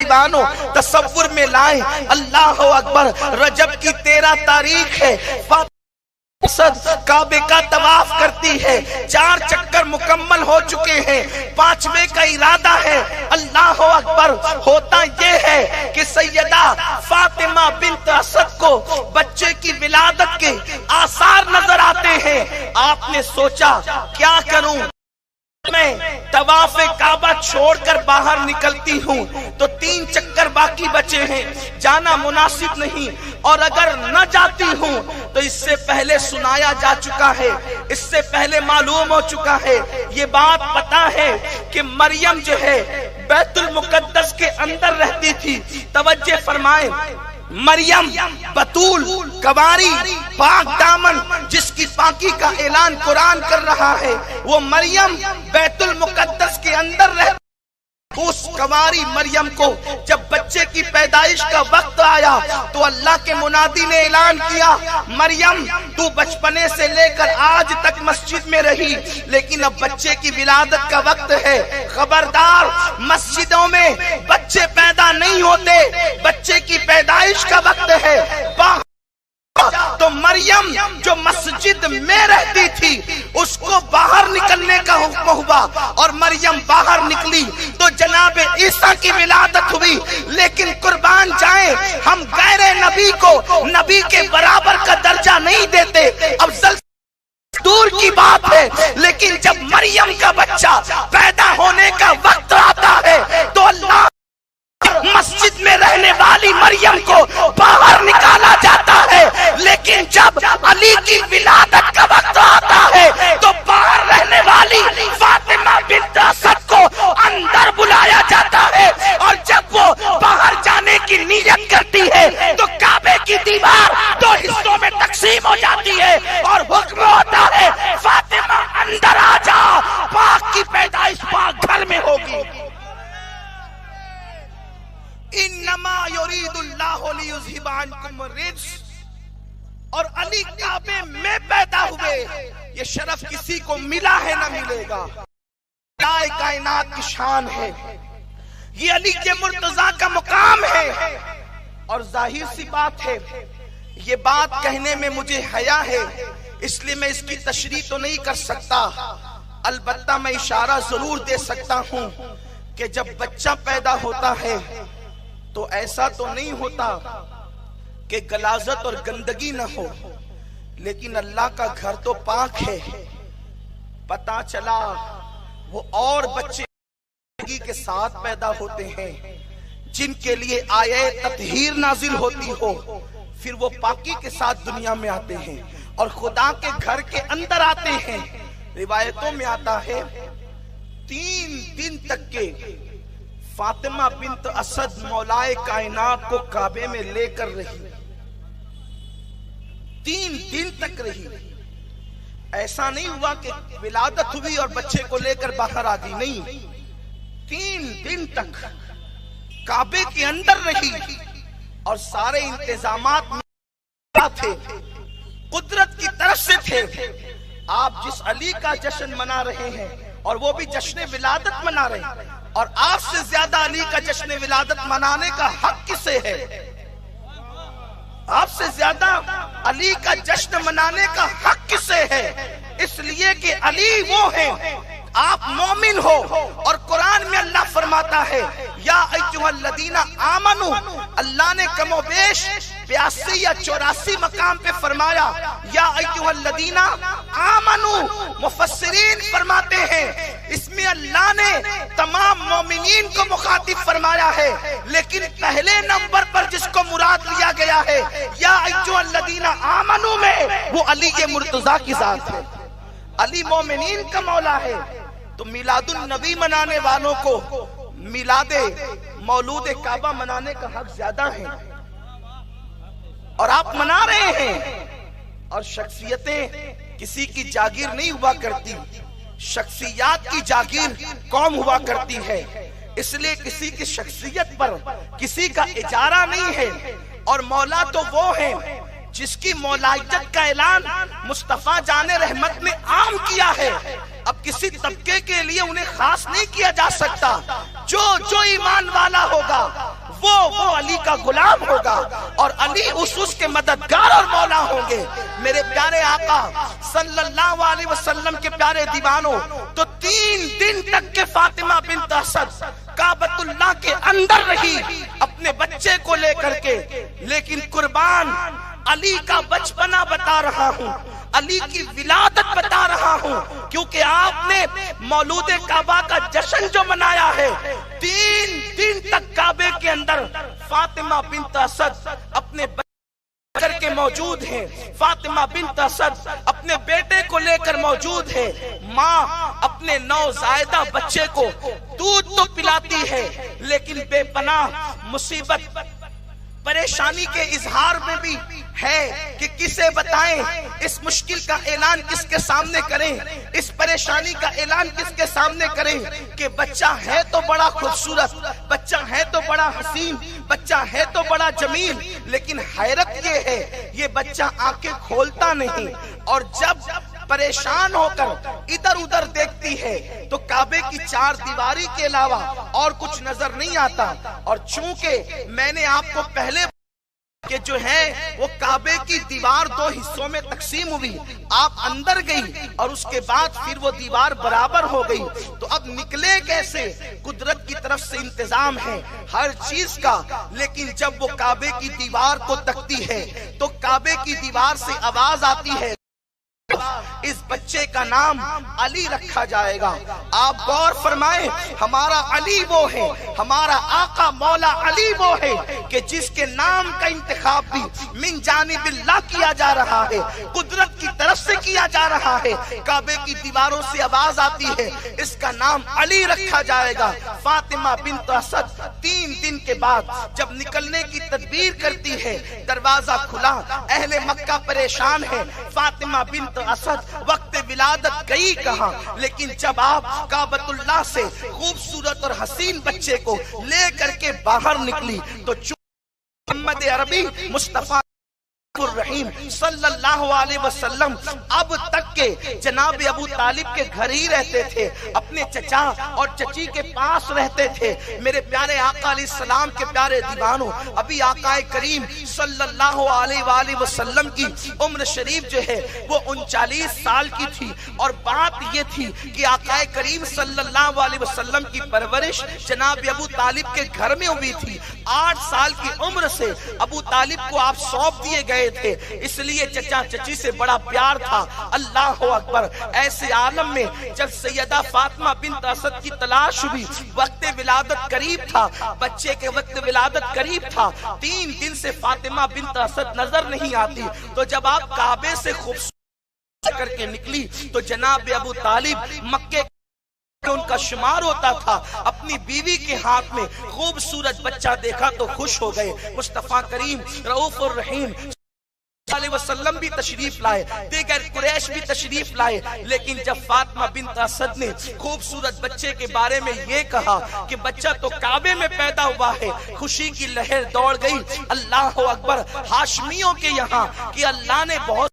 دیوانوں تصور میں لائیں، اللہ اکبر، رجب کی 13 تاریخ ہے، کعبے کا طواف کرتی ہے، 4 چکر مکمل ہو چکے ہیں، 5ویں کا ارادہ ہے، اللہ اکبر۔ ہوتا یہ ہے کہ سیدہ فاطمہ بنت اسد کو بچے کی ولادت کے آثار نظر آتے ہیں۔ آپ نے سوچا کیا کروں، میں طواف کعبہ چھوڑ کر باہر نکلتی ہوں تو 3 چکر باقی بچے ہیں، جانا مناسب نہیں، اور اگر نہ جاتی ہوں تو اس سے پہلے سنایا جا چکا ہے، اس سے پہلے معلوم ہو چکا ہے، یہ بات پتا ہے کہ مریم جو ہے بیت المقدس کے اندر رہتی تھی۔ توجہ فرمائیں، مریم بطول کنواری پاک دامن جس کی پاکی کا اعلان قرآن کر رہا ہے، وہ مریم بیت المقدس کے اندر رہتی۔ اس کنواری مریم کو جب بچے کی پیدائش کا وقت آیا تو اللہ کے منادی نے اعلان کیا، مریم تو بچپنے سے لے کر آج تک مسجد میں رہی، لیکن اب بچے کی ولادت کا وقت ہے، خبردار مسجدوں میں بچے پیدا نہیں ہوتے، بچے کی پیدائش کا وقت ہے۔ تو مریم جو مسجد میں رہتی تھی اس کو باہر نکلنے کا حکم ہوا، اور مریم باہر نکلی تو جناب عیسیٰ کی ولادت ہوئی۔ لیکن قربان جائیں، ہم غیر نبی کو نبی کے برابر کا درجہ نہیں دیتے، افضل دور کی بات ہے، لیکن جب مریم کا بچہ پیدا ہونے کا وقت آتا ہے تو اللہ مسجد میں رہنے والی مریم کو باہر نکالا جاتا ہے، لیکن جب علی کی ولادت کا وقت آتا ہے تو باہر رہنے والی فاطمہ بنت اسد کو اندر بلایا جاتا ہے، اور جب وہ باہر جانے کی نیت کرتی ہے تو کعبے کی دیوار 2 حصوں میں تقسیم ہو جاتی ہے اور حکم ہوتا ہے فاطمہ اندر آ جا، پاک کی پیدائش پاک گھر میں ہوگی۔ انما یرید اللہ لیذھب عنکم الرجس، اور علی کعبے میں پیدا ہوئے، یہ شرف کسی کو ملا ہے نہ ملے گا، کائنات کی شان ہے، یہ علی کے مرتضیٰ کا مقام ہے۔ اور ظاہر سی بات ہے، یہ بات کہنے میں مجھے حیا ہے، اس لیے میں اس کی تشریح تو نہیں کر سکتا، البتہ میں اشارہ ضرور دے سکتا ہوں کہ جب بچہ پیدا ہوتا ہے تو ایسا تو نہیں ہوتا کہ غلاظت اور گندگی نہ ہو، لیکن اللہ کا گھر تو پاک ہے۔ پتا چلا وہ اور بچے گندگی کے ساتھ پیدا ہوتے ہیں جن کے لیے آیت تطہیر نازل ہوتی ہو، پھر وہ پاکی کے ساتھ دنیا میں آتے ہیں اور خدا کے گھر کے اندر آتے ہیں۔ روایتوں میں آتا ہے 3 دن تک کے فاطمہ بنت اسد مولائے کائنات کو کعبے میں لے کر رہی، 3 دن تک رہی۔ ایسا نہیں ہوا کہ ولادت ہوئی اور بچے کو لے کر باہر آ گئی، نہیں، 3 دن تک کعبے کے اندر رہی، اور سارے انتظامات تھے، قدرت کی طرف سے تھے۔ آپ جس علی کا جشن منا رہے ہیں اور وہ بھی جشن ولادت منا رہے ہیں، اور آپ سے زیادہ علی کا جشن ولادت منانے کا حق کسے ہے؟ آپ سے زیادہ علی کا جشن منانے کا حق کسے ہے؟ اس لیے کہ علی وہ ہیں، آپ مومن ہو، اور قرآن میں اللہ فرماتا ہے یا ایھا الذین آمنو، اللہ نے کم و بیش 82 یا 84 مقام پہ فرمایا یا ایھا الذین آمنو، مفسرین فرماتے ہیں اس میں اللہ نے تمام مومنین کو مخاطب فرمایا ہے، لیکن پہلے نمبر پر جس کو مراد لیا گیا ہے یا ایھا الذین آمنو میں وہ علی کے مرتضیٰ کی ذات ہے، علی مومنین کا مولا ہے۔ تو میلاد النبی منانے والوں کو میلاد مولود کعبہ منانے کا حق زیادہ ہے، اور آپ منا رہے ہیں۔ اور شخصیتیں کسی کی جاگیر نہیں ہوا کرتی، شخصیات کی جاگیر قوم ہوا کرتی ہے، اس لیے کسی کی شخصیت پر کسی کا اجارہ نہیں ہے۔ اور مولا تو وہ ہے جس کی مولائیت کا اعلان مصطفیٰ جان رحمت نے عام کیا ہے، اب کسی طبقے کے لیے انہیں خاص نہیں کیا جا سکتا۔ جو ایمان والا ہوگا وہ علی کا غلام ہوگا اور علی اس کے مددگار اور مولا ہوں گے۔ میرے پیارے آقا صلی اللہ علیہ وسلم کے پیارے دیوانوں، تو 3 دن تک کے فاطمہ بنت اسد کعبۃ اللہ کے اندر رہی اپنے بچے کو لے کر کے، لیکن قربان علی کا بچپنا بتا رہا ہوں، علی کی ولادت بتا رہا ہوں، کیونکہ آپ نے مولود کعبہ کا جشن جو منایا ہے، 3 دن تک کعبے کے اندر فاطمہ بنت اسد اپنے کر کے موجود ہیں، فاطمہ بنت اسد اپنے بیٹے کو لے کر موجود ہے۔ ماں اپنے نوزائیدہ بچے کو دودھ تو پلاتی ہے، لیکن بے پناہ مصیبت پریشانی کے اظہار میں بھی ہے کہ کسے بتائیں، اس مشکل کا اعلان کس کے سامنے کریں، اس پریشانی کا اعلان کس کے سامنے کریں کہ بچہ ہے تو بڑا خوبصورت، بچہ ہے تو بڑا حسین، بچہ ہے تو بڑا جمیل، لیکن حیرت یہ ہے یہ بچہ آنکھیں کھولتا نہیں، اور جب پریشان ہو کر ادھر ادھر دیکھتی ہے تو کعبے کی 4 دیواری کے علاوہ اور کچھ نظر نہیں آتا۔ اور چونکہ میں نے آپ کو پہلے کہ جو ہے وہ کعبے کی دیوار 2 حصوں میں تقسیم ہوئی، آپ اندر گئی اور اس کے بعد پھر وہ دیوار برابر ہو گئی، تو اب نکلے کیسے؟ قدرت کی طرف سے انتظام ہے ہر چیز کا، لیکن جب وہ کعبے کی دیوار کو تکتی ہے تو کعبے کی دیوار سے آواز آتی ہے، اس بچے کا نام علی رکھا جائے گا۔ آپ غور فرمائیں، ہمارا علی وہ ہے، ہمارا آقا مولا علی وہ ہے کہ جس کے نام کا انتخاب بھی من جانب اللہ کیا جا رہا ہے، قدرت کی طرف سے کیا جا رہا ہے۔ کعبے کی دیواروں سے آواز آتی ہے اس کا نام علی رکھا جائے گا۔ فاطمہ بنت اسد 3 دن کے بعد جب نکلنے کی تدبیر کرتی ہے، دروازہ کھلا، اہل مکہ پریشان ہے، فاطمہ بنت اسد وقت ولادت گئی کہاں؟ لیکن جب آپ کعبۃ اللہ سے خوبصورت اور حسین بچے کو لے کر کے باہر نکلی تو محمد عربی مصطفیٰ الرحیم صلی اللہ علیہ وسلم اب تک کے جناب ابو طالب کے گھر ہی رہتے تھے، اپنے چچا اور چچی کے پاس رہتے تھے۔ میرے پیارے آقا علیہ السلام کے پیارے دیوانوں، ابھی آقا کریم صلی اللہ علیہ وآلہ وسلم کی عمر شریف جو ہے وہ 39 سال کی تھی، اور بات یہ تھی کہ آقا کریم صلی اللہ علیہ وسلم کی پرورش جناب ابو طالب کے گھر میں ہوئی تھی۔ 8 سال کی عمر سے ابو طالب کو آپ سونپ دیے گئے تھے، اس لیے چچا چچی سے بڑا پیار تھا۔ اللہ اکبر! ایسے عالم میں جب سیدہ فاطمہ بنت اسد کی تلاش ہوئی، وقت ولادت قریب تھا، بچے کے وقت ولادت قریب تھا، 3 دن سے فاطمہ بنت اسد نظر نہیں آتی، تو جب آپ کعبے سے خوبصورت کر کے نکلی تو جناب ابو طالب مکے ان کا شمار ہوتا تھا، اپنی بیوی کے ہاتھ میں خوبصورت بچہ دیکھا تو خوش ہو گئے۔ مصطفیٰ کریم رؤوف الرحیم علیہ وسلم بھی تشریف لائے، دیگر قریش بھی تشریف لائے، لیکن جب فاطمہ بنت اسد نے خوبصورت بچے کے بارے میں یہ کہا کہ بچہ تو کعبے میں پیدا ہوا ہے، خوشی کی لہر دوڑ گئی۔ اللہ اکبر! ہاشمیوں کے یہاں کہ اللہ نے بہت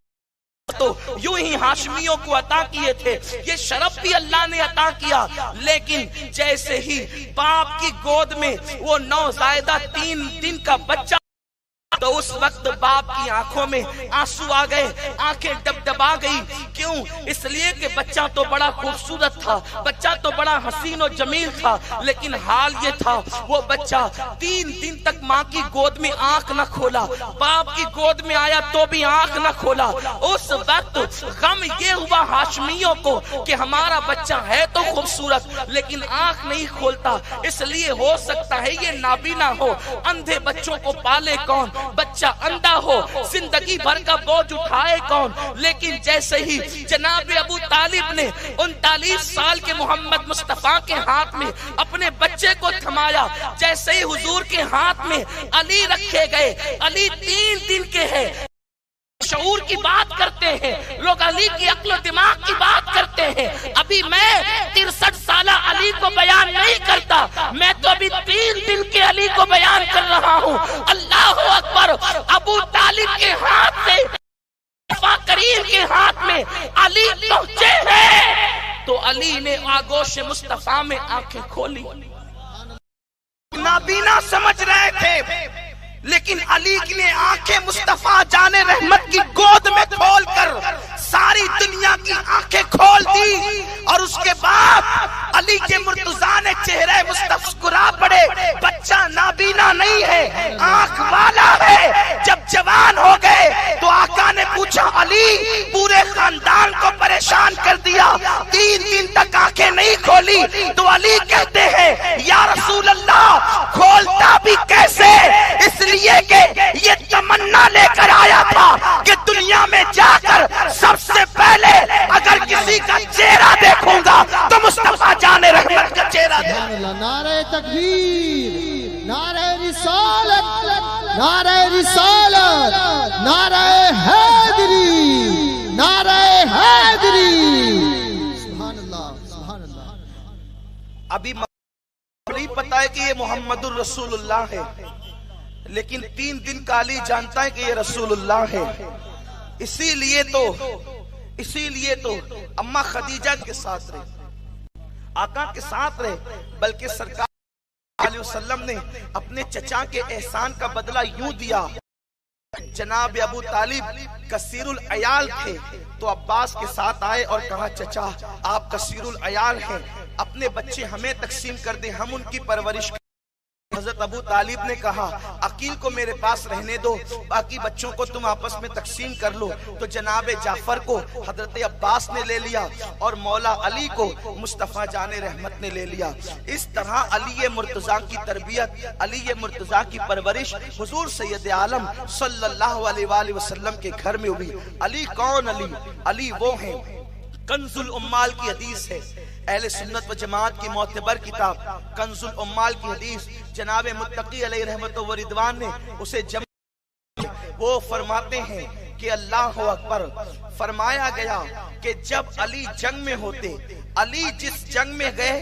تو یوں ہی ہاشمیوں کو عطا کیے تھے، یہ شرف بھی اللہ نے عطا کیا، لیکن جیسے ہی باپ کی گود میں وہ نوزائیدہ 3 دن کا بچہ تو اس وقت باپ کی آنکھوں میں آنسو آ گئے، آنکھیں ڈبڈبا گئی۔ کیوں؟ اس لیے کہ بچہ تو بڑا خوبصورت تھا، بچہ تو بڑا حسین و جمیل تھا، لیکن حال یہ تھا وہ بچہ 3 دن تک ماں کی گود میں آنکھ نہ کھولا، باپ کی گود میں آیا تو بھی آنکھ نہ کھولا۔ اس وقت غم یہ ہوا ہاشمیوں کو کہ ہمارا بچہ ہے تو خوبصورت لیکن آنکھ نہیں کھولتا، اس لیے ہو سکتا ہے یہ نابینا ہو۔ اندھے بچوں کو پالے کون؟ بچہ اندھا ہو، زندگی بھر کا بوجھ اٹھائے کون؟ لیکن جیسے ہی جناب ابو طالب نے 39 سال کے محمد مصطفیٰ کے ہاتھ میں اپنے بچے کو تھمایا، جیسے ہی حضور کے ہاتھ میں علی رکھے گئے، علی 3 دن کے ہیں، شعور کی بات کرتے ہیں لوگ، علی کی عقل و دماغ کی بات کرتے ہیں۔ ابھی میں 63 سالہ علی کو بیان نہیں کرتا، میں تو ابھی 3 دن کے علی کو بیان کر رہا ہوں۔ اللہ اکبر! ابو طالب کے ہاتھ سے مصطفیٰ کریم کے ہاتھ میں علی پہنچے ہیں تو علی نے آگوش مصطفیٰ میں آنکھیں کھولی۔ نابینا سمجھ رہے تھے، لیکن علی نے آنکھیں مصطفیٰ جان رحمت کی گود میں کھول کر ساری دنیا کی آنکھیں کھول دی، اور اس کے بعد علی کے مرتضیٰ نے چہرے مسکرا پڑے، بچہ نابینا نہیں ہے، آنکھ والا ہے۔ جب جوان ہو گئے تو آقا نے پوچھا علی، پورے خاندان کو پریشان کر دیا، 3 دن تک آنکھیں نہیں کھولی، تو علی کہتے ہیں یا رسول اللہ کھولتا بھی کیسے؟ اس لیے کہ یہ تمنا لے کر آیا تھا کہ دنیا میں جا کر سب سے پہلے اگر کسی کا چہرہ دیکھوں گا تو مصطفیٰ جان رحمت کا چہرہ دیکھوں۔ نعرہ تکبیر، نعرہ رسالت، نعرہ رسالت، نعرہ حیدری، نعرہ حیدری۔ سبحان اللہ، سبحان اللہ۔ ابھی نہیں پتا ہے کہ یہ محمد الرسول اللہ ہے، لیکن 3 دن کا علی جانتا ہے کہ یہ رسول اللہ ہے۔ اسی لیے تو اماں خدیجہ کے ساتھ رہے، آقا کے ساتھ رہے، بلکہ سرکار علیہ وسلم نے اپنے چچا کے احسان کا بدلہ یوں دیا۔ جناب ابو طالب کثیر العیال تھے تو عباس کے ساتھ آئے اور کہا چچا آپ کثیر العیال ہیں، اپنے بچے ہمیں تقسیم کر دیں، ہم ان کی پرورش کریں۔ حضرت ابو طالب نے کہا عقیل کو میرے پاس رہنے دو، باقی بچوں کو تم آپس میں تقسیم کر لو۔ تو جناب جعفر کو حضرت عباس نے لے لیا اور مولا علی کو مصطفیٰ جان رحمت نے لے لیا۔ اس طرح علی مرتضیٰ کی تربیت، علی مرتضیٰ کی پرورش حضور سید عالم صلی اللہ علیہ وآلہ وسلم کے گھر میں ہوئی۔ علی کون؟ علی وہ ہیں، کنز الامال کی حدیث ہے، اہل سنت و جماعت کی معتبر کتاب کنز الامال کی حدیث، جناب متقی علیہ رحمت و رضوان نے اسے جمع، وہ فرماتے ہیں کہ اللہ اکبر، فرمایا گیا کہ جب علی جنگ میں ہوتے، علی جس جنگ میں گئے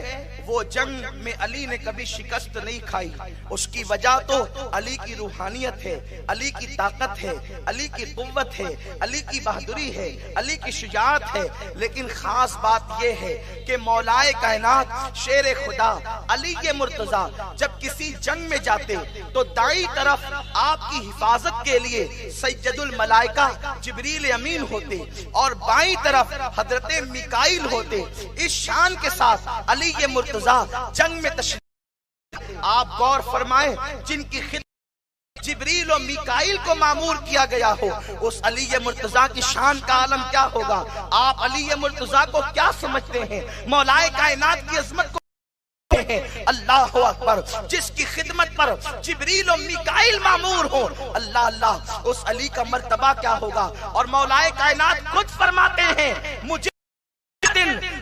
وہ جنگ میں علی نے کبھی شکست نہیں کھائی۔ اس کی وجہ تو علی کی روحانیت ہے، علی کی طاقت ہے، علی کی قوت ہے، علی کی بہادری ہے، علی کی شجاعت ہے۔ لیکن خاص بات یہ ہے کہ مولا کائنات شیر خدا علی مرتضیٰ جب کسی جنگ میں جاتے تو دائیں طرف آپ کی حفاظت کے لیے سید الملائکہ جبریل امین ہوتے اور بائیں طرف حضرت میکائیل ہوتے۔ اس شان کے ساتھ علی مرتضیٰ جنگ میں تشریف، آپ غور فرمائیں، جن کی خدمت جبریل و میکائیل کو معمور کیا گیا ہو، اس علی مرتضیٰ کی شان کا عالم کیا ہوگا؟ آپ علی مرتضیٰ کو کیا سمجھتے ہیں؟ مولا کائنات کی عظمت کو اللہ اکبر، جس کی خدمت پر جبریل و میکائیل معمور ہو، اللہ اللہ، اس علی کا مرتبہ کیا ہوگا؟ اور مولا کائنات خود فرماتے ہیں، مجھے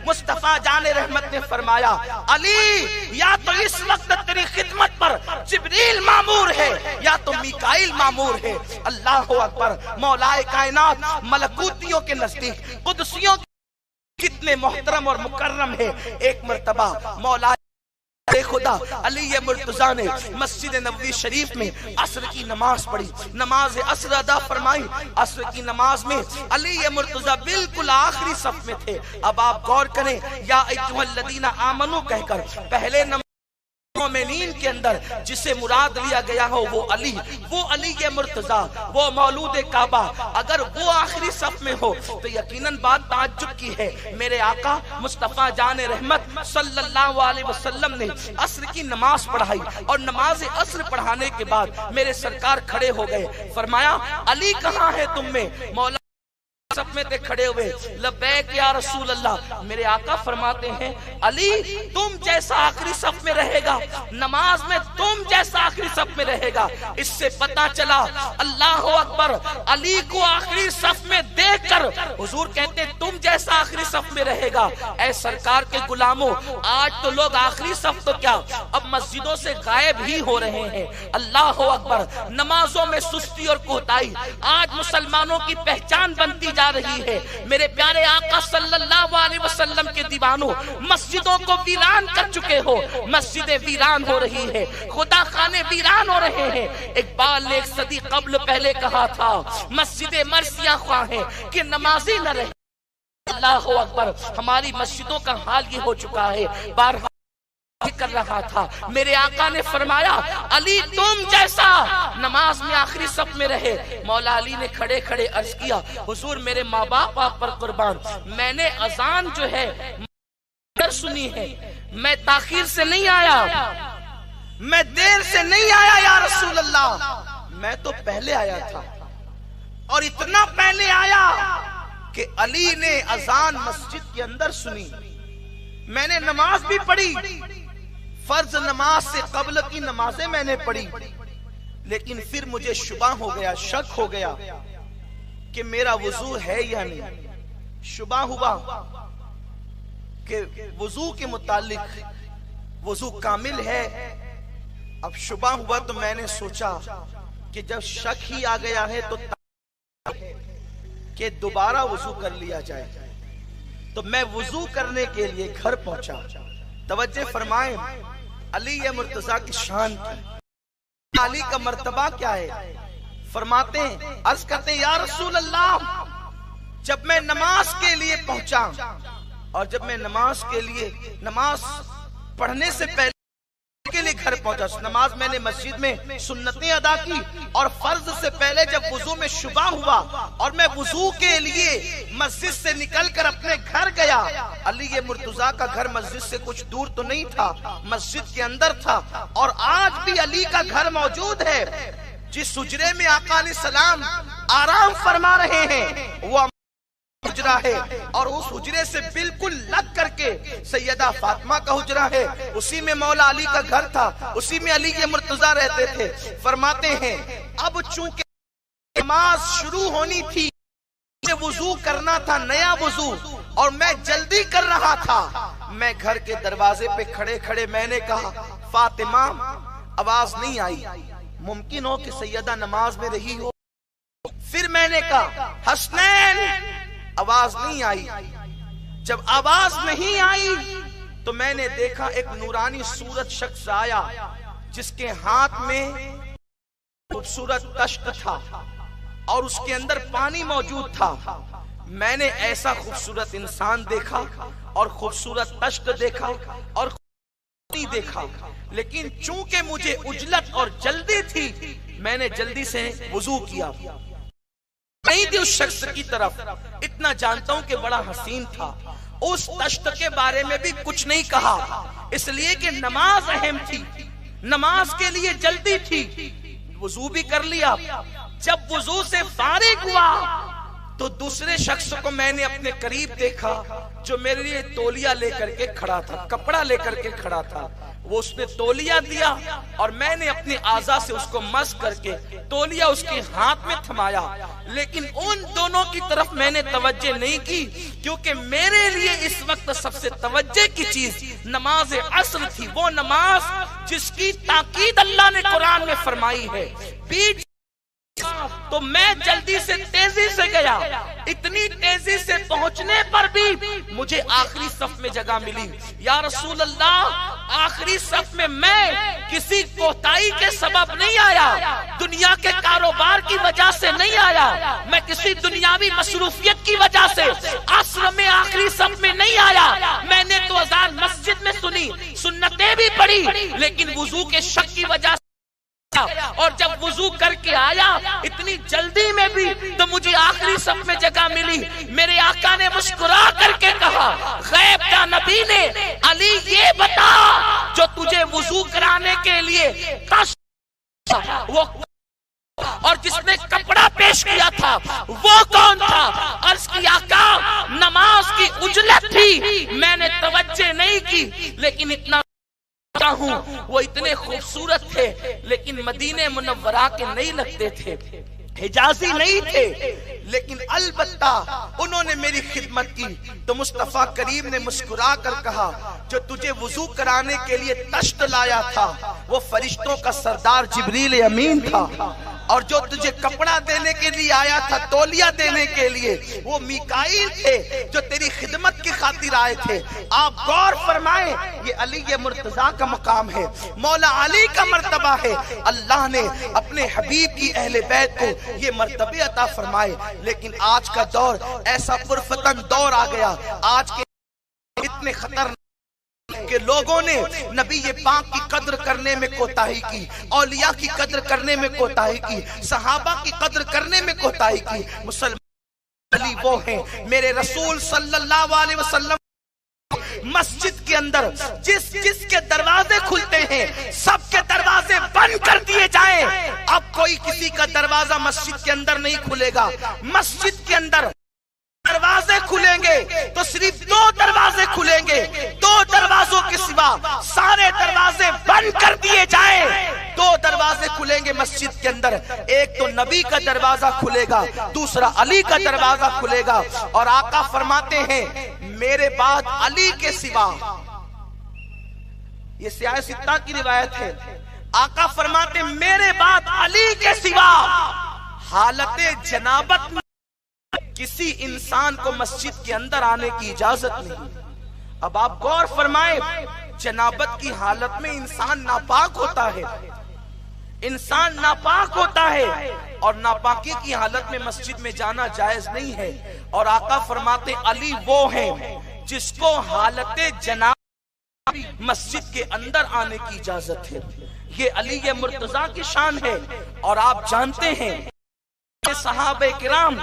مصطفیٰ جان رحمت نے فرمایا علی یا تو اس وقت تیری خدمت پر جبریل معمور ہے یا تو میکائیل معمور ہے۔ اللہ اکبر، مولا کائنات ملکوتیوں کے نزدیک قدسیوں کتنے محترم اور مکرم ہے۔ ایک مرتبہ مولا خدا علی مرتضیٰ نے مسجد نبوی شریف میں عصر کی نماز پڑھی، نماز عصر ادا فرمائی۔ عصر کی نماز میں علی مرتضیٰ بالکل آخری صف میں تھے۔ اب آپ غور کریں، یا ایھا الذین آمنو کہہ کر پہلے مومنین کے اندر جسے مراد لیا گیا ہو وہ علی مرتضیٰ، وہ مولود کعبہ، اگر وہ آخری صف میں ہو تو یقیناً بات تعجب کی ہے۔ میرے آقا مصطفیٰ جان رحمت صلی اللہ علیہ وسلم نے عصر کی نماز پڑھائی اور نماز عصر پڑھانے کے بعد میرے سرکار کھڑے ہو گئے، فرمایا علی کہاں ہے تم میں؟ مولا صف میں تھے کھڑے ہوئے، لبیک یا رسول اللہ۔ میرے آقا فرماتے ہیں علی تم جیسا آخری صف میں رہے گا، نماز میں تم جیسا آخری صف میں رہے گا۔ اس سے پتا چلا اللہ اکبر، علی کو آخری صف میں دیکھ کر حضور کہتے تم جیسا آخری صف میں رہے گا۔ اے سرکار کے غلاموں، آج تو لوگ آخری صف تو کیا اب مسجدوں سے غائب ہی ہو رہے ہیں۔ اللہ اکبر، نمازوں میں سستی اور کوتاہی آج مسلمانوں کی پہچان بنتی جا رہی ہے۔ میرے پیارے آقا صلی اللہ علیہ وسلم کے دیوانوں، مسجدوں کو ویران کر چکے ہو، مسجدیں ویران ہو رہی ہے، خدا خانے ویران ہو رہے ہیں۔ اقبال نے 1 صدی قبل پہلے کہا تھا مسجدیں مرثیہ خواہ ہیں کہ نمازی نہ رہے۔ اللہ اکبر، ہماری مسجدوں کا حال یہ ہو چکا ہے۔ بارہا کر رہا تھا، میرے آقا نے فرمایا علی تم جیسا نماز میں آخری صف میں رہے۔ مولا علی نے کھڑے کھڑے عرض کیا حضور میرے ماں باپ آپ پر قربان، میں نے اذان جو ہے سنی ہے، میں تاخیر سے نہیں آیا، میں دیر سے نہیں آیا یا رسول اللہ، میں تو پہلے آیا تھا، اور اتنا پہلے آیا کہ علی نے اذان مسجد کے اندر سنی، میں نے نماز بھی پڑھی، فرض نماز سے قبل کی نمازیں میں نے پڑھی، لیکن پھر مجھے شبہ ہو گیا، شک ہو گیا کہ میرا وضو ہے یا نہیں۔ شبہ ہوا کہ وضو کے متعلق وضو کامل ہے۔ اب شبہ ہوا تو میں نے سوچا کہ جب شک ہی آ گیا ہے تو کہ دوبارہ وضو کر لیا جائے، تو میں وضو کرنے کے لیے گھر پہنچا۔ توجہ فرمائیں علی مرتضیٰ کی شان کی، علی کا مرتبہ کیا ہے؟ فرماتے ہیں عرض کرتے ہیں یا رسول اللہ، جب میں نماز کے لیے پہنچا اور جب میں نماز کے لیے نماز پڑھنے سے پہلے کے لیے گھر پہنچا، نماز میں نے مسجد میں سنتیں ادا کی، اور فرض سے پہلے جب وضو میں شبہ ہوا اور میں وضو کے لیے مسجد سے نکل کر اپنے گھر گیا، علی مرتضیٰ کا گھر مسجد سے کچھ دور تو نہیں تھا، مسجد کے اندر تھا، اور آج بھی علی کا گھر موجود ہے۔ جس حجرے میں آقا علیہ السلام آرام فرما رہے ہیں وہ حجرہ ہے، اور اس حجرے سے بالکل لگ کر کے سیدہ فاطمہ کا حجرہ ہے، اسی میں مولا علی کا گھر تھا، اسی میں علی مرتضیٰ رہتے تھے۔ فرماتے ہیں اب چونکہ نماز شروع ہونی تھی، مجھے وضو کرنا تھا، نیا وضو، اور میں جلدی کر رہا تھا، میں گھر کے دروازے پہ کھڑے کھڑے میں نے کہا فاطمہ، آواز نہیں آئی، ممکن ہو کہ سیدہ نماز میں رہی ہو۔ پھر میں نے کہا حسنین، آواز نہیں آئی۔ جب آواز نہیں آئی تو میں نے دیکھا ایک نورانی صورت شخص آیا جس کے ہاتھ میں خوبصورت تشت تھا اور اس کے اندر پانی موجود تھا۔ میں نے ایسا خوبصورت انسان دیکھا اور خوبصورت تشت دیکھا اور دیکھا، لیکن چونکہ مجھے عجلت اور جلدی تھی میں نے جلدی سے وضو کیا، نہیں تھی اس شخص کی طرف۔ اتنا جانتا ہوں کہ بڑا حسین تھا، اس تشت کے بارے میں بھی کچھ نہیں کہا، اس لیے کہ نماز اہم تھی، نماز کے لیے جلدی تھی۔ وضو بھی کر لیا، جب وضو سے فارغ ہوا تو دوسرے شخص کو میں نے اپنے قریب دیکھا جو میرے لیے تولیہ لے کر کے کھڑا تھا، کپڑا لے کر کے کھڑا تھا۔ وہ اس نے تولیہ دیا اور میں نے اپنی اعضاء سے اس کو مس کر کے تولیہ اس کے ہاتھ میں تھمایا، لیکن ان دونوں کی طرف میں نے توجہ نہیں کی، کیونکہ میرے لیے اس وقت سب سے توجہ کی چیز نماز عصر تھی، وہ نماز جس کی تاکید اللہ نے قرآن میں فرمائی ہے۔ بیچ تو میں جلدی سے تیزی سے گیا، اتنی تیزی سے پہنچنے پر بھی مجھے آخری صف میں جگہ ملی۔ یا رسول اللہ، آخری صف میں کسی کوتاہی کے سبب نہیں آیا، دنیا کے کاروبار کی وجہ سے نہیں آیا، میں کسی دنیاوی مصروفیت کی وجہ سے عصر میں آخری صف میں نہیں آیا۔ میں نے تو اذان مسجد میں سنی، سنتیں بھی پڑھی، لیکن وضو کے شک کی وجہ سے، اور جب وضو کر کے آیا اتنی جلدی میں بھی تو مجھے آخری صف میں جگہ ملی۔ میرے آقا نے مسکرا کر کے کہا، غیب کا نبی نے، علی یہ بتا جو تجھے وضو کرانے کے لیے وہ اور جس نے کپڑا پیش کیا تھا وہ کون تھا؟ عرض کی آقا نماز کی عجلت تھی، میں نے توجہ نہیں کی، لیکن اتنا ہوں وہ اتنے خوبصورت تھے لیکن مدینہ منورہ کے نہیں لگتے تھے، حجازی نہیں تھے، لیکن البتہ انہوں نے میری خدمت کی تو مصطفیٰ کریم نے مسکرا کر کہا جو تجھے وضو کرانے کے لیے تشت لایا تھا وہ فرشتوں کا سردار جبریل امین تھا، اور جو تجھے کپڑا دینے کے لیے آیا تھا، تولیہ دینے کے لیے، وہ میکائیل تھے جو تیری خدمت کی خاطر آئے تھے۔ آپ غور فرمائیں، یہ علی مرتضیٰ کا مقام ہے، مولا علی کا مرتبہ ہے۔ اللہ نے اپنے حبیب کی اہل بیت کو یہ مرتبہ عطا فرمائے، لیکن آج کا دور ایسا پرفتن دور آ گیا، آج کے اتنے خطرناک کہ لوگوں نے نبی پاک کی قدر کرنے میں کوتاہی کی، اولیاء کی قدر کرنے میں کوتاہی کی، صحابہ کی قدر کرنے میں کوتاہی کی۔ مسلمان علی وہ ہیں، میرے رسول صلی اللہ علیہ وسلم مسجد کے اندر جس کے دروازے کھلتے ہیں سب کے دروازے بند کر دیے جائیں۔ اب کوئی کسی کا دروازہ مسجد کے اندر نہیں کھلے گا۔ مسجد کے اندر دروازے کھلیں گے تو صرف 2 دروازے کھلیں گے، 2 دروازوں کے سوا سارے دروازے بند کر دیے جائیں۔ 2 دروازے کھلیں گے مسجد کے اندر، ایک تو نبی کا دروازہ کھلے گا، دوسرا علی کا دروازہ کھلے گا۔ اور آقا فرماتے ہیں میرے بعد علی کے سوا، یہ سیاہ ستہ کی روایت ہے، آقا فرماتے ہیں میرے بعد علی کے سوا حالت جنابت کسی انسان کو مسجد کے اندر آنے کی اجازت نہیں۔ اب آپ غور فرمائیں، جنابت کی حالت میں انسان ناپاک ہوتا ہے، انسان ناپاک ہوتا ہے، اور ناپاکی کی حالت میں مسجد میں جانا جائز نہیں ہے۔ اور آقا فرماتے علی وہ ہیں جس کو حالت جنابت مسجد کے اندر آنے کی اجازت ہے۔ یہ علی مرتضیٰ کی شان ہے۔ اور آپ جانتے ہیں صحابہ کرام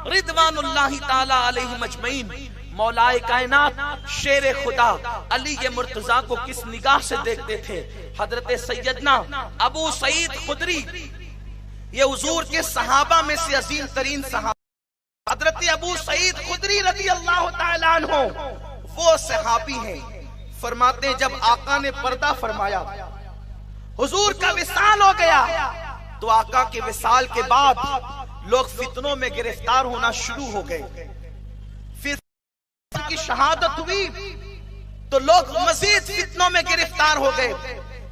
رضوان اللہ تعالی علیہم اجمعین مولائے کائنات شیر خدا علی مرتضیٰ کو کس نگاہ سے دیکھتے تھے؟ حضرت سیدنا ابو سعید خدری، یہ حضور کے صحابہ میں سے عظیم ترین صحابہ، حضرت ابو سعید خدری رضی اللہ تعالیٰ عنہ وہ صحابی ہیں۔ فرماتے ہیں جب آقا نے پردہ فرمایا، حضور کا وصال ہو گیا، تو آقا کے وصال کے بعد لوگ فتنوں میں گرفتار ہونا شروع ہو گئے۔ پھر کی شہادت ہوئی تو لوگ مزید فتنوں میں گرفتار ہو گئے۔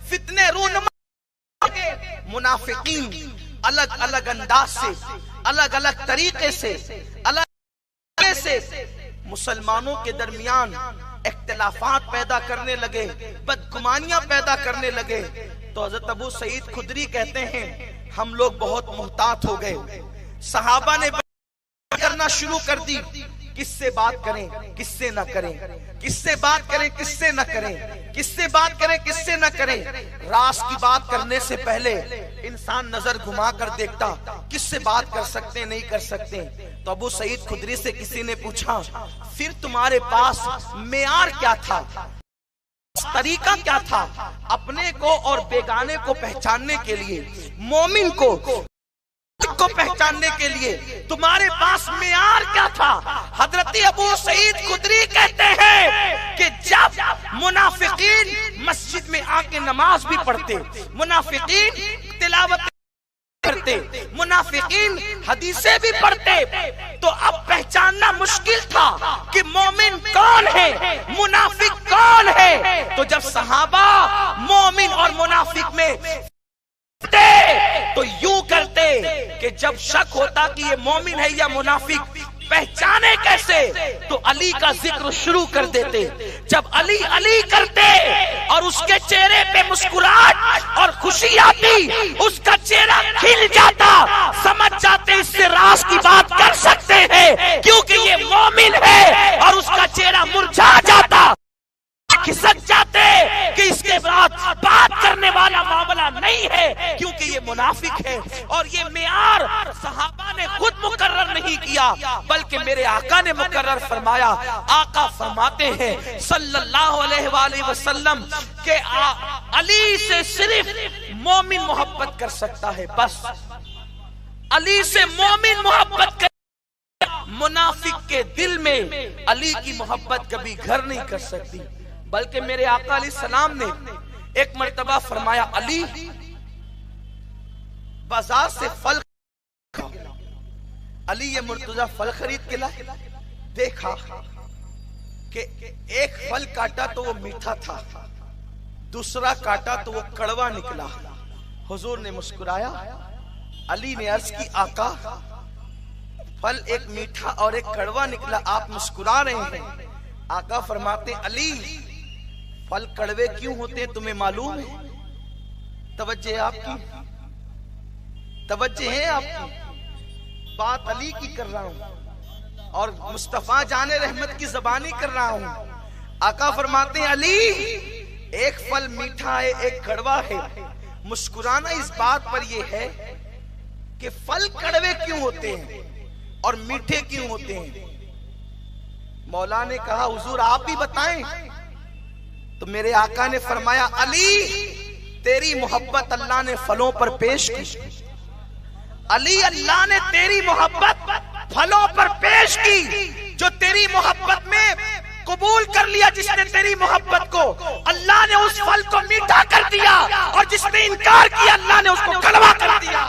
فتنے رونما، منافقین الگ الگ انداز سے، الگ الگ طریقے سے، مسلمانوں کے درمیان اختلافات پیدا کرنے لگے، بدگمانیاں پیدا کرنے لگے۔ تو حضرت ابو سعید خدری کہتے ہیں ہم لوگ بہت محتاط ہو گئے۔ صحابہ نے کرنا شروع کر دی، کس سے بات کریں کس سے نہ کریں، کس سے بات کریں کس سے نہ کریں، کس سے بات کریں کس سے نہ کریں۔ راز کی بات کرنے سے پہلے انسان نظر گھما کر دیکھتا کس سے بات کر سکتے نہیں کر سکتے۔ تو ابو سعید خدری سے کسی نے پوچھا پھر تمہارے پاس معیار کیا تھا، طریقہ کیا تھا اپنے کو اور بیگانے کو پہچاننے کے لیے، مومن کو پہچاننے کے لیے تمہارے پاس معیار کیا تھا؟ حضرت ابو سعید خدری کہتے ہیں کہ جب منافقین مسجد میں آ کے نماز بھی پڑھتے، منافقین تلاوت کرتے، منافقین حدیثیں بھی پڑھتے، تو اب پہچاننا مشکل تھا کہ مومن کون ہے، منافق کون ہے۔ تو جب صحابہ مومن اور منافق میں تو یوں کرتے کہ جب شک ہوتا کہ یہ مومن ہے یا منافق، پہچانے کیسے؟ تو علی کا ذکر شروع کر دیتے۔ جب علی علی کرتے اور اس کے چہرے پہ مسکراہٹ اور خوشی آتی، اس کا چہرہ کھل جاتا، سمجھ جاتے اس سے راز کی بات کر سکتے ہیں کیونکہ یہ مومن ہے، اور اس کا چہرہ مرجھا جاتا، کھسک جاتے کہ اس کے بعد بات کرنے والا معاملہ نہیں ہے کیونکہ یہ منافق ہے۔ اور یہ معیار صحابہ نے خود مقرر نہیں کیا بلکہ میرے آقا نے مقرر فرمایا۔ آقا فرماتے ہیں صلی اللہ علیہ وآلہ وسلم کہ علی سے صرف مومن محبت کر سکتا ہے، بس علی سے مومن محبت کر، منافق کے دل میں علی کی محبت کبھی گھر نہیں کر سکتی۔ بلکہ میرے آقا علیہ السلام نے ایک مرتبہ فرمایا علی بازار سے پھل، علی یہ مرتضیٰ پھل خرید کے لائے، دیکھا کہ ایک پھل کاٹا تو وہ میٹھا تھا، دوسرا کاٹا تو وہ کڑوا نکلا۔ حضور نے مسکرایا، علی نے عرض کی آقا پھل ایک میٹھا اور ایک کڑوا نکلا، آپ مسکرا رہے ہیں۔ آقا فرماتے علی پھل کڑوے کیوں ہوتے ہیں تمہیں معلوم ہے؟ توجہ ہے آپ کی، توجہ ہے آپ کی، بات علی کی کر رہا ہوں اور مصطفیٰ جان رحمت کی زبانی کر رہا ہوں۔ آقا فرماتے ہیں علی ایک پھل میٹھا ہے ایک کڑوا ہے. مسکرانا اس بات پر یہ ہے کہ پھل کڑوے کیوں ہوتے ہیں اور میٹھے کیوں ہوتے ہیں. مولا نے کہا حضور آپ بھی بتائیں. تو میرے آقا نے فرمایا علی تیری محبت اللہ نے پھلوں پر پیش کی. علی اللہ نے تیری محبت پھلوں پر پیش کی. جو تیری محبت میں قبول کر لیا جس نے تیری محبت کو, اللہ نے اس پھل کو میٹھا کر دیا, اور جس نے انکار کیا اللہ نے اس کو کڑوا کر دیا.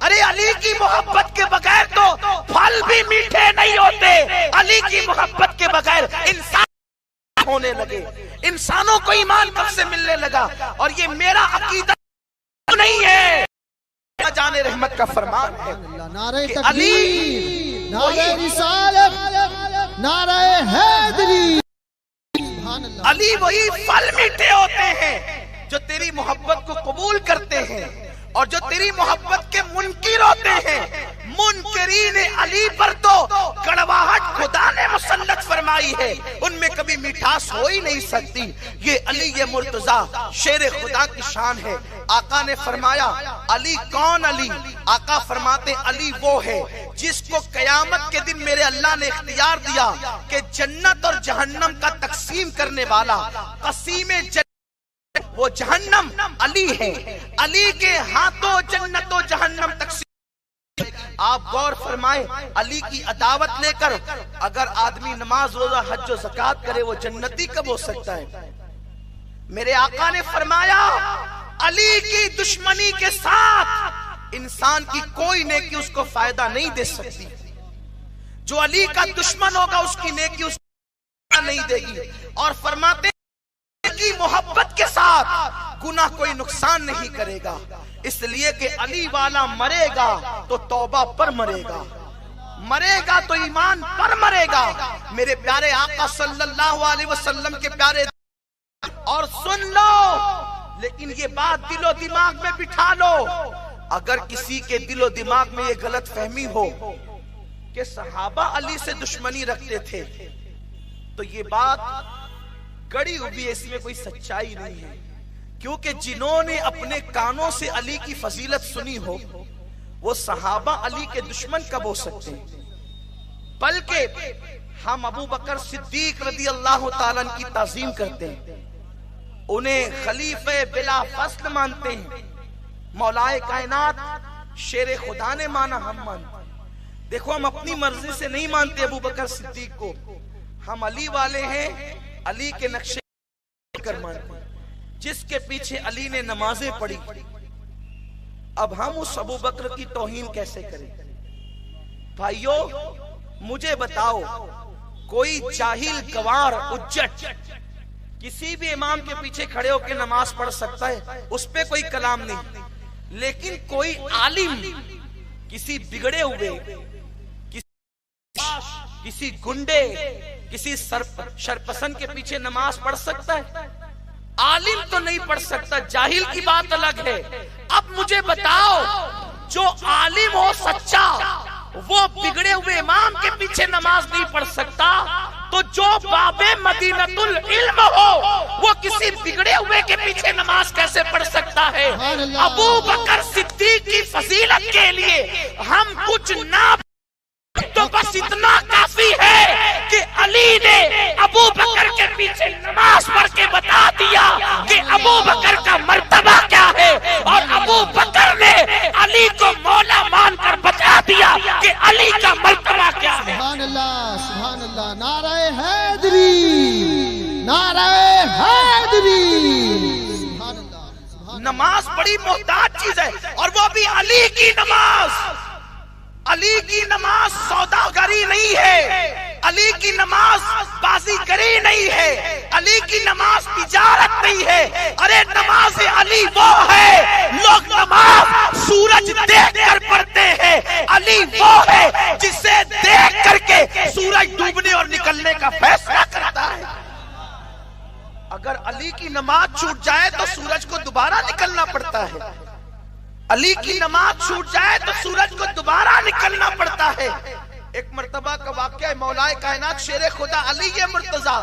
ارے علی کی محبت کے بغیر تو پھل بھی میٹھے نہیں ہوتے. علی کی محبت کے بغیر انسان ہونے لگے, انسانوں کو ایمان کب سے ملنے لگا. اور یہ میرا عقیدہ نہیں ہے, جان رحمت کا فرمان ہے نعرہ کہ تکبیر, نعرہ رسالت, نعرہ حیدری. علی وہی پھل میٹھے ہوتے ہیں جو تیری محبت کو قبول کرتے ہیں, اور جو تیری محبت کے منکر ہوتے ہیں. منکرین علی پر تو کڑواہٹ خدا نے مسلط فرمائی ہے, ان میں کبھی مٹھاس ہو ہی نہیں سکتی. یہ علی یہ مرتضیٰ شیر خدا کی شان ہے. آقا نے فرمایا علی کون علی؟ آقا فرماتے علی وہ ہے جس کو قیامت کے دن میرے اللہ نے اختیار دیا کہ جنت اور جہنم کا تقسیم کرنے والا قسیم وہ جہنم علی ہے. علی کے ہاتھوں جنت و جہنم تقسیم. آپ غور فرمائیں, علی کی عداوت لے کر اگر آدمی نماز روزہ حج و زکات کرے وہ جنتی کب ہو سکتا ہے؟ میرے آقا نے فرمایا علی کی دشمنی کے ساتھ انسان کی کوئی نیکی اس کو فائدہ نہیں دے سکتی. جو علی کا دشمن ہوگا اس کی نیکی اس کو نہیں دے گی. اور فرماتے کی محبت کے ساتھ گناہ کوئی نقصان نہیں کرے گا, اس لیے کہ علی والا مرے گا تو توبہ پر مرے گا, مرے گا تو ایمان پر مرے گا. میرے پیارے آقا صلی اللہ علیہ وسلم کے پیارے, اور سن لو لیکن یہ بات دل و دماغ میں بٹھا لو, اگر کسی کے دل و دماغ میں یہ غلط فہمی ہو کہ صحابہ علی سے دشمنی رکھتے تھے تو یہ بات گڑی ہوئی, اس میں کوئی سچائی نہیں ہے. کیونکہ جنہوں نے اپنے کانوں سے علی کی فضیلت سنی ہو وہ صحابہ علی کے دشمن کب ہو سکتے ہیں؟ بلکہ ہم ابو بکر صدیق رضی اللہ تعالیٰ کی تعظیم کرتے ہیں, انہیں خلیفہ بلا فصل مانتے ہیں. مولائے کائنات شیر خدا نے مانا, ہم مانتے ہیں. دیکھو ہم اپنی مرضی سے نہیں مانتے ابو بکر صدیق کو, ہم علی والے ہیں, علی کے نقشے کر مانتے ہیں جس کے پیچھے علی نے نمازیں پڑھی. اب ہم اس ابو بکر کی توہین کیسے کریں؟ بھائیو مجھے بتاؤ, کوئی جاہل گوار اجٹ کسی بھی امام کے پیچھے کھڑے ہو کے نماز پڑھ سکتا ہے, اس پہ کوئی کلام نہیں. لیکن کوئی عالم کسی بگڑے ہوئے, کسی گنڈے, کسی شرپسند کے پیچھے نماز پڑھ سکتا ہے؟ عالم تو نہیں پڑھ سکتا, جاہل کی بات الگ ہے. اب مجھے بتاؤ جو عالم ہو سچا وہ بگڑے ہوئے امام کے پیچھے نماز نہیں پڑھ سکتا, تو جو باب مدینۃ العلم ہو وہ کسی بگڑے ہوئے کے پیچھے نماز کیسے پڑھ سکتا ہے؟ ابو بکر صدیق کی فضیلت کے لیے ہم کچھ نہ تو بس اتنا کافی ہے کہ علی نے ابو بکر کے پیچھے نماز پڑھ کے بتا دیا کہ ابو بکر کا مرتبہ کیا ہے, اور ابو بکر نے علی کو مولا مان کر بتا دیا کہ علی کا مرتبہ کیا ہے. سبحان اللہ, سبحان اللہ. نعرہ حیدری, نعرہ حیدری. سبحان اللہ. نماز بڑی محتاج چیز ہے, اور وہ بھی علی کی نماز. علی کی نماز سوداگری نہیں ہے, علی کی نماز بازی گری نہیں ہے, علی کی نماز تجارت نہیں ہے. ارے نماز علی وہ ہے, لوگ نماز سورج دیکھ کر پڑھتے ہیں, علی وہ ہے جسے دیکھ کر کے سورج ڈوبنے اور نکلنے کا فیصلہ کرتا ہے. اگر علی کی نماز چھوٹ جائے تو سورج کو دوبارہ نکلنا پڑتا ہے, علی کی نماز چھوٹ جائے تو سورج کو دوبارہ نکلنا پڑتا ہے. ایک مرتبہ کا واقعہ ہے, مولا کائنات شیر خدا علی مرتضیٰ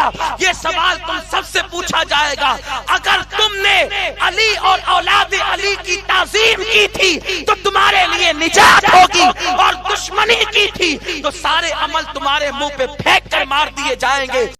تھا، یہ سوال تم سب سے پوچھا جائے گا۔ اگر تم نے علی اور اولاد علی کی تعظیم کی تھی تو تمہارے لیے نجات ہوگی، اور دشمنی کی تھی تو سارے عمل تمہارے منہ پہ پھینک کر مار دیے جائیں گے۔